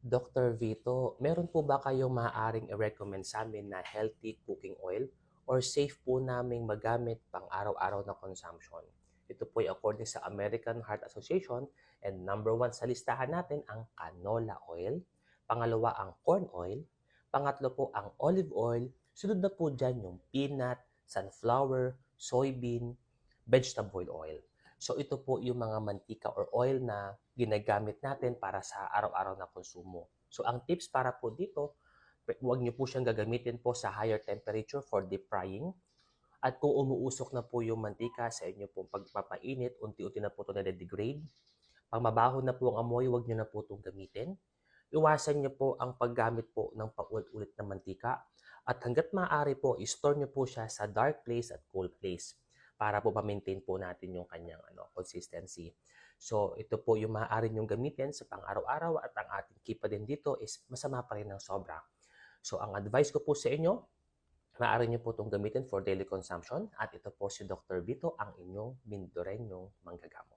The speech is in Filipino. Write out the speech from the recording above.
Dr. Vito, meron po ba kayong maaaring i-recommend sa amin na healthy cooking oil or safe po naming magamit pang araw-araw na consumption? Ito po ay according sa American Heart Association and number one sa listahan natin ang canola oil, pangalawa ang corn oil, pangatlo po ang olive oil, sunod na po dyan yung peanut, sunflower, soybean, vegetable oil. So ito po yung mga mantika or oil na ginagamit natin para sa araw-araw na konsumo. So ang tips para po dito, huwag niyo po siyang gagamitin po sa higher temperature for deep frying. At kung umuusok na po yung mantika sa inyo pong pagpapainit, unti-unti na po ito na-degrade. Pang mabaho na po ang amoy, huwag niyo na po itong gamitin. Iwasan niyo po ang paggamit po ng paulit-ulit na mantika. At hanggat maaari po, i-store niyo po siya sa dark place at cool place para po ma-maintain po natin yung kanyang consistency. So, ito po yung maaari niyong gamitin sa pang-araw-araw at ang ating key pa din dito is masama pa rin ng sobra. So, ang advice ko po sa inyo, maaari niyo po itong gamitin for daily consumption at ito po si Dr. Vito, ang inyong Mindoreñong manggagamo.